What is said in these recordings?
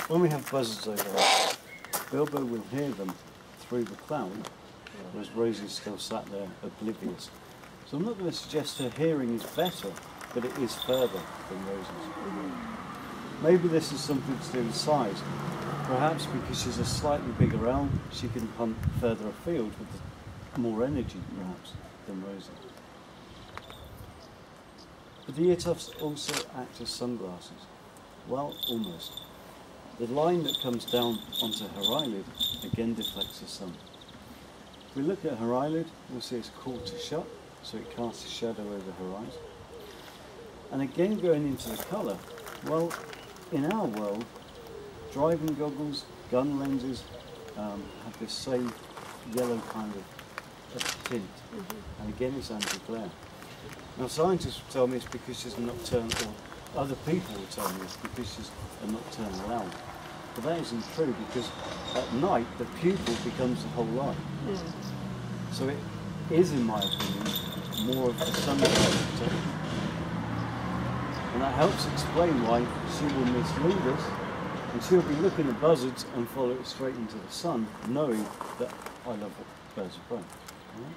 When we have buzzards over there, Bilbo will hear them through the cloud, whereas Rosie's still sat there oblivious. So I'm not going to suggest her hearing is better, but it is further than Rosie's. Maybe this is something to do with size. Perhaps because she's a slightly bigger owl, she can hunt further afield with more energy, perhaps, than Rosie. But the ear tufts also act as sunglasses. Well, almost. The line that comes down onto her eyelid again deflects the sun. If we look at her eyelid, we'll see it's quarter shut, so it casts a shadow over her eyes. And again, going into the colour, well, in our world, driving goggles, gun lenses have this same yellow kind of tint. And again, it's anti-glare. Now, scientists will tell me it's because she's a nocturnal, or other people will tell me it's because she's a nocturnal owl. But that isn't true, because at night the pupil becomes the whole light. So it is, in my opinion, more of the sunlight protection. And that helps explain why she will mislead us, and she'll be looking at buzzards and follow it straight into the sun, knowing that I love birds of prey. Right?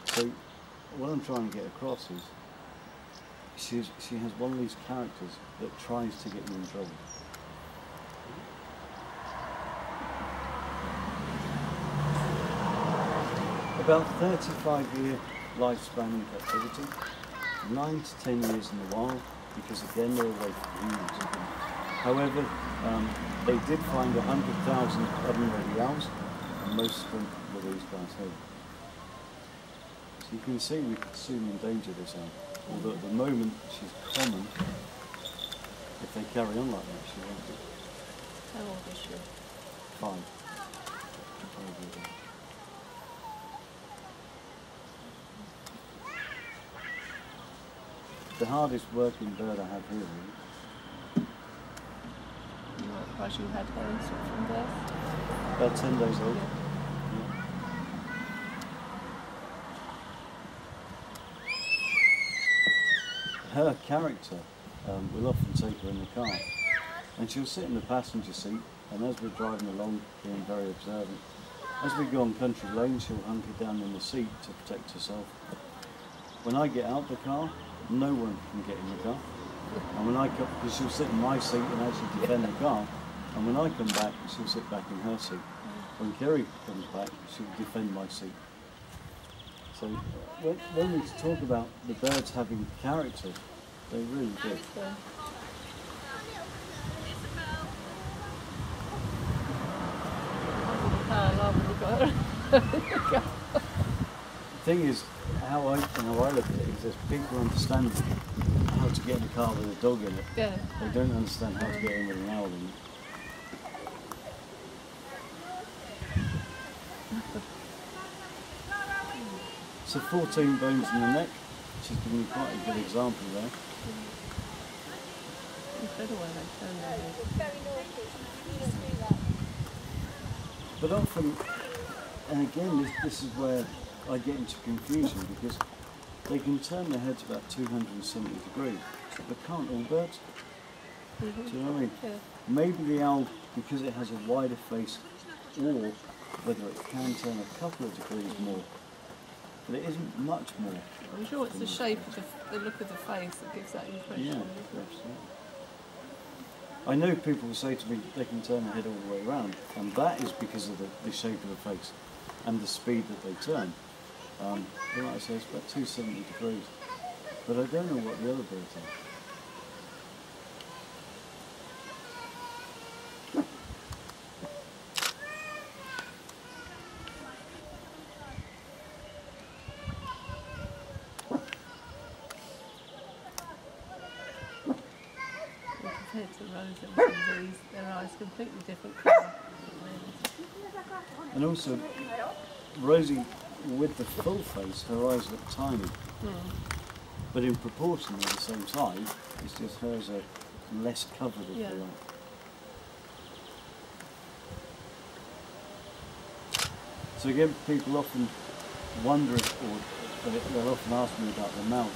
So what I'm trying to get across is she has one of these characters that tries to get you in trouble. About 35-year lifespan in captivity, 9 to 10 years in the wild, because again they're away from humans. However, they did find 100,000 oven-ready owls, and most of them were these guys here. So you can see we could soon endanger this owl, although at the moment she's common. If they carry on like that, she won't be. How old is she? 5. The hardest working bird I have here, really. What, you had her from birth? About 10 days old. Yeah. Her character, we'll often take her in the car, and she'll sit in the passenger seat, and as we're driving along, being very observant, as we go on country lanes, she'll hunker down in the seat to protect herself. When I get out the car, no one can get in the car. And when I come, because she'll sit in my seat and actually defend the car, and when I come back, she'll sit back in her seat. When Kerry comes back, she'll defend my seat. So when we talk about the birds having character, they really do. The thing is, how I look at it is there's people understand how to get in a car with a dog in it. Yeah. They don't understand how to get in with an owl in it. So 14 bones in the neck. She's given me quite a good example there. But often, and again, this is where I get into confusion, because they can turn their heads about 270 degrees, but can't all birds? Do you know what I mean? Yeah. Maybe the owl, because it has a wider face, or whether it can turn a couple of degrees more, but it isn't much more. I'm sure it's the shape of the look of the face that gives that impression. Yeah, absolutely. I know people will say to me they can turn their head all the way around, and that is because of the shape of the face and the speed that they turn. Like I say, it's about 270 degrees, but I don't know what the other birds are. Compared to Rose and these, their eyes completely different colour. And also, Rosie, with the full face, her eyes look tiny. But in proportion, they're the same size. It's just hers are less covered, if you like. So again, people often wonder, or they'll often ask me about the mouth.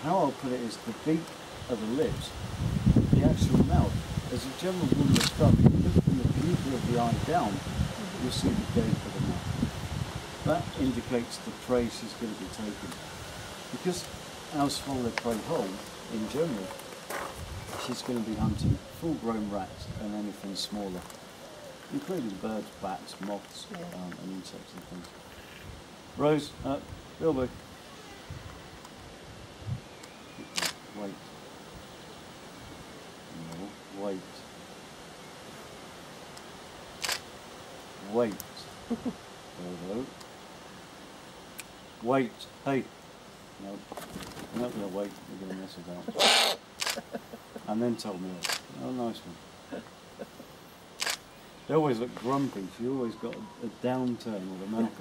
How I'll put it is the beak of the lips, the actual mouth. As a general rule of thumb, if you look from the pupil of the eye down, you'll see the gape of the mouth. That indicates the prey she's going to be taking. Because owls follow their prey whole, in general, she's going to be hunting full-grown rats and anything smaller, including birds, bats, moths, and insects and things. Rose, Bilbo. Wait. No, wait. Wait. Bilbo. Wait. Hey. No. You're not going to wait. You're going to mess about. And then told me off. Oh, nice one. They always look grumpy. She always got a downturn or a mouth.